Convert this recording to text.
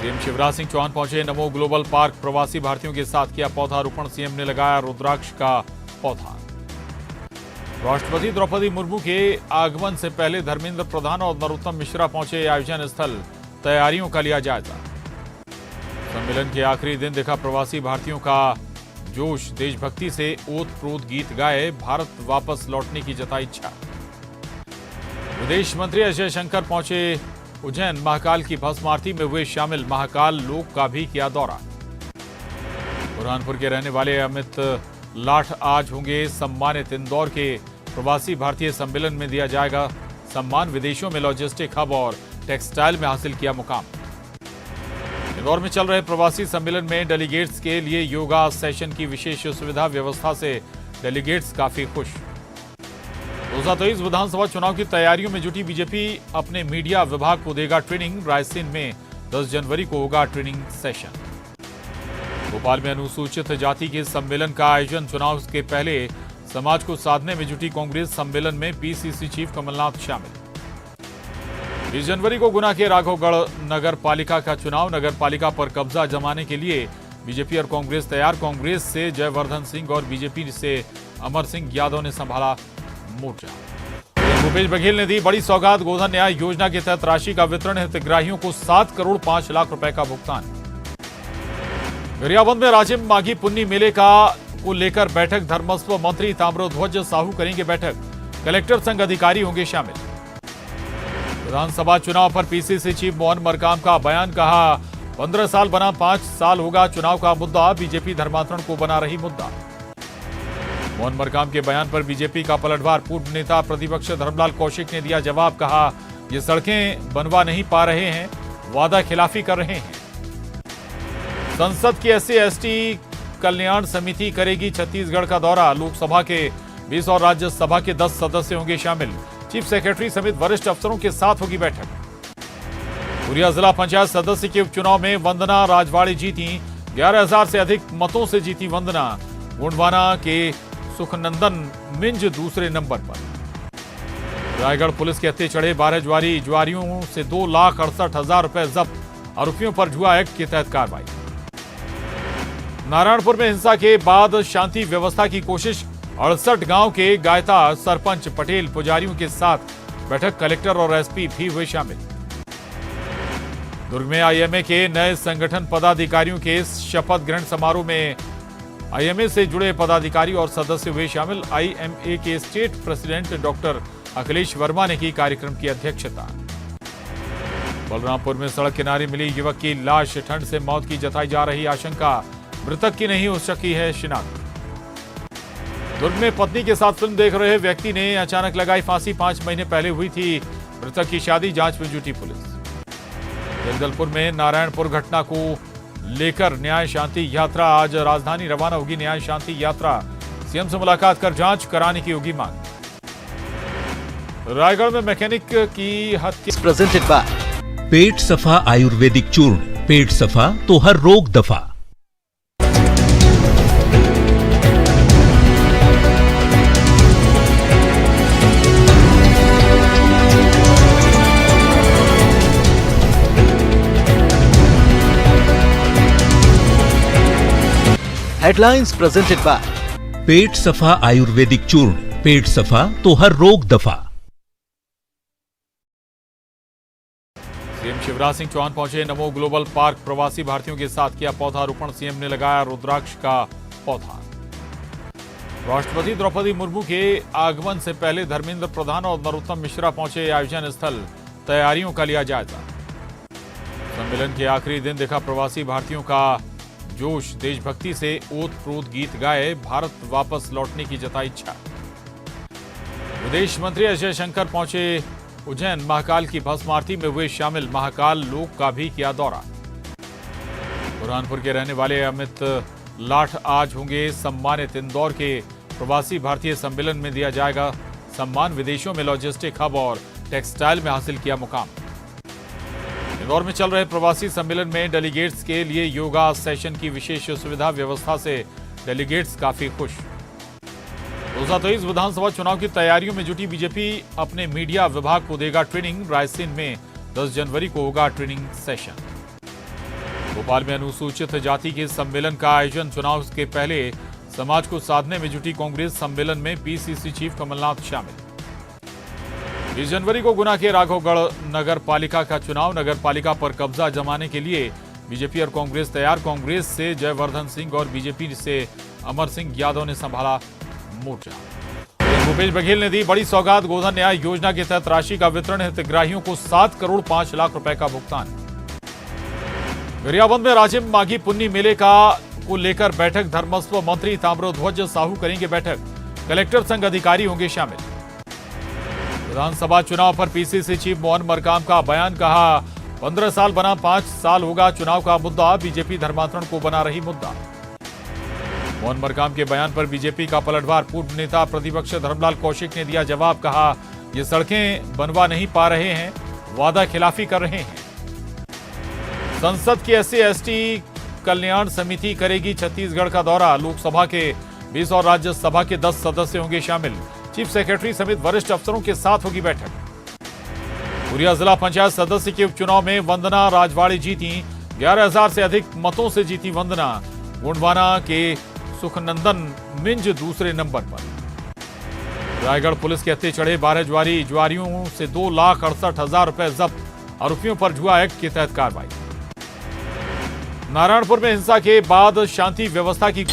CM Shivraj Singh Chauhan पहुंचे नमो global park. प्रवासी भारतीयों के साथ किया पौधारोपण। सीएम ने लगाया रुद्राक्ष का पौधा। राष्ट्रपति द्रौपदी मुर्मू के आगमन से पहले धर्मेंद्र प्रधान और नरोत्तम मिश्रा पहुंचे आयोजन स्थल। तैयारियों का लिया जायजा। सम्मेलन के आखिरी दिन देखा प्रवासी भारतीयों का जोश। देशभक्ति से ओत-प्रोत गीत गाए। भारत वापस लौटने की जताई इच्छा। विदेश मंत्री एस जयशंकर पहुंचे उज्जैन। महाकाल की भस्म आरती में हुए शामिल। महाकाल लोक का भी किया दौरा। बुरहानपुर के रहने वाले अमित लाठ आज होंगे सम्मानित। इंदौर के प्रवासी भारतीय सम्मेलन में दिया जाएगा सम्मान। विदेशों में लॉजिस्टिक हब और टेक्सटाइल में हासिल किया मुकाम। इंदौर में चल रहे प्रवासी सम्मेलन में डेलीगेट्स के लिए योगा सेशन की विशेष सुविधा। व्यवस्था से डेलीगेट्स काफी खुश। 2023 विधानसभा चुनाव की तैयारियों में जुटी बीजेपी अपने मीडिया विभाग को देगा ट्रेनिंग। रायसेन में 10 जनवरी को होगा ट्रेनिंग सेशन। भोपाल में अनुसूचित जाति के सम्मेलन का आयोजन। चुनाव के पहले समाज को साधने में जुटी कांग्रेस। सम्मेलन में पीसीसी चीफ कमलनाथ शामिल। 20 जनवरी को गुना के राघवगढ़ नगर पालिका का चुनाव। नगर पालिका पर कब्जा जमाने के लिए बीजेपी और कांग्रेस तैयार। कांग्रेस से जयवर्धन सिंह और बीजेपी से अमर सिंह यादव ने संभाला मोर्चा। भूपेश बघेल ने दी बड़ी सौगात। गोधन न्याय योजना के तहत राशि का वितरण। हितग्राहियों को 7 करोड़ 5 लाख रुपए का भुगतान। गरियाबंद में राजिम माघी पुन्नी मेले को लेकर बैठक। धर्मस्व मंत्री ताम्रध्वज साहू करेंगे बैठक। कलेक्टर संघ अधिकारी होंगे शामिल। विधानसभा चुनाव पर पीसीसी चीफ मोहन मरकाम का बयान। कहा 15 साल बना 5 साल होगा चुनाव का मुद्दा। बीजेपी धर्मांतरण को बना रही मुद्दा। मोहन मरकाम के बयान पर बीजेपी का पलटवार। पूर्व नेता प्रतिपक्ष धर्मलाल कौशिक ने दिया जवाब। कहा ये सड़कें बनवा नहीं पा रहे हैं, वादा खिलाफी कर रहे हैं। संसद की SC/ST कल्याण समिति करेगी छत्तीसगढ़ का दौरा। लोकसभा के 20 और राज्यसभा के 10 सदस्य होंगे शामिल। चीफ सेक्रेटरी समेत वरिष्ठ अफसरों के साथ होगी बैठक। पुरिया जिला पंचायत सदस्य के उपचुनाव में वंदना राजवाड़ी जीती। 11,000 से अधिक मतों से जीती वंदना। गोंडवाना के सुखनंदन मिंज दूसरे नंबर पर। रायगढ़ पुलिस के हत्थे चढ़े 12 जुआरियों से 2,68,000 रुपए जब्त। आरोपियों पर जुआ एक्ट के तहत कार्रवाई। नारायणपुर में हिंसा के बाद शांति व्यवस्था की कोशिश। 68 गांव के गायता सरपंच पटेल पुजारियों के साथ बैठक। कलेक्टर और एसपी भी हुए शामिल। दुर्ग में आईएमए के नए संगठन पदाधिकारियों के शपथ ग्रहण समारोह में आईएमए से जुड़े पदाधिकारी और सदस्य हुए शामिल। आईएमए के state president doctor Akhilesh Verma ने की कार्यक्रम की अध्यक्षता। बलरामपुर में सड़क किनारे मिली युवक की लाश। ठंड से मौत की जताई जा रही आशंका। मृतक की नहीं हो सकी है शिनाख्त। दुर्ग में पत्नी के साथ फिल्म देख रहे व्यक्ति ने अचानक लगाई फांसी। 5 महीने पहले हुई थी मृतक की शादी। जांच में जुटी पुलिस। जगदलपुर में नारायणपुर घटना को लेकर न्याय शांति यात्रा। आज राजधानी रवाना होगी न्याय शांति यात्रा। सीएम से मुलाकात कर जांच कराने की होगी मांग। रायगढ़ में मैकेनिक की हत्या। प्रेजेंटेड बाय पेट सफा आयुर्वेदिक चूर्ण। पेट सफा तो हर रोग दफा। हेडलाइंस प्रेजेंटेड बाय पेट सफा आयुर्वेदिक चूर्ण। पेट सफा तो हर रोग दफा। सीएम शिवराज सिंह चौहान पहुंचे नमो ग्लोबल पार्क। प्रवासी भारतीयों के साथ किया पौधारोपण। सीएम ने लगाया रुद्राक्ष का पौधा। राष्ट्रपति द्रौपदी मुर्मू के आगमन से पहले धर्मेंद्र प्रधान और नरोत्तम मिश्रा पहुंचे आयोजन स्थल। तैयारियों का लिया जायजा। सम्मेलन के आखिरी दिन देखा प्रवासी भारतीयों का जोश। देशभक्ति से ओत-प्रोत गीत गाए। भारत वापस लौटने की जताई इच्छा। विदेश मंत्री एस जयशंकर पहुंचे उज्जैन। महाकाल की भस्म आरती में हुए शामिल। महाकाल लोक का भी किया दौरा। बुरहानपुर के रहने वाले अमित लाठ आज होंगे सम्मानित। इंदौर के प्रवासी भारतीय सम्मेलन में दिया जाएगा सम्मान। विदेशों में लॉजिस्टिक हब और टेक्सटाइल में हासिल किया मुकाम। इंदौर में चल रहे प्रवासी सम्मेलन में डेलीगेट्स के लिए योगा सेशन की विशेष सुविधा। व्यवस्था से डेलीगेट्स काफी खुश। 2023 विधानसभा चुनाव की तैयारियों में जुटी बीजेपी अपने मीडिया विभाग को देगा ट्रेनिंग। रायसेन में 10 जनवरी को होगा ट्रेनिंग सेशन। भोपाल में अनुसूचित जाति के सम्मेलन का आयोजन। चुनाव के पहले समाज को साधने में जुटी कांग्रेस। सम्मेलन में पीसीसी चीफ कमलनाथ शामिल। 20 जनवरी को गुना के राघवगढ़ नगर पालिका का चुनाव। नगर पालिका पर कब्जा जमाने के लिए बीजेपी और कांग्रेस तैयार। कांग्रेस से जयवर्धन सिंह और बीजेपी से अमर सिंह यादव ने संभाला मोर्चा। भूपेश बघेल ने दी बड़ी सौगात। गोधन न्याय योजना के तहत राशि का वितरण। हितग्राहियों को 7 करोड़ 5 लाख रुपए का भुगतान। गरियाबंद में राजिम माघी पुन्नी मेले को लेकर बैठक। धर्मस्व मंत्री ताम्रध्वज साहू करेंगे बैठक। कलेक्टर संघ अधिकारी होंगे शामिल। विधानसभा चुनाव पर पीसीसी चीफ मोहन मरकाम का बयान। कहा 15 साल बना 5 साल होगा चुनाव का मुद्दा। बीजेपी धर्मांतरण को बना रही मुद्दा। मोहन मरकाम के बयान पर बीजेपी का पलटवार। पूर्व नेता प्रतिपक्ष धर्मलाल कौशिक ने दिया जवाब। कहा ये सड़कें बनवा नहीं पा रहे हैं, वादा खिलाफी कर रहे हैं। संसद की SC/ST कल्याण समिति करेगी छत्तीसगढ़ का दौरा। लोकसभा के 20 और राज्यसभा के 10 सदस्य होंगे शामिल। चीफ सेक्रेटरी समेत वरिष्ठ अफसरों के साथ होगी बैठक। उरिया जिला पंचायत सदस्य के उपचुनाव में वंदना राजवाड़ी जीती। 11,000 से अधिक मतों से जीती वंदना। गोंडवाना के सुखनंदन मिंज दूसरे नंबर पर। रायगढ़ पुलिस के हत्थे चढ़े 12 जुआरियों से 2,68,000 रुपए जब्त। आरोपियों पर जुआ एक्ट के तहत कार्रवाई। नारायणपुर में हिंसा के बाद शांति व्यवस्था की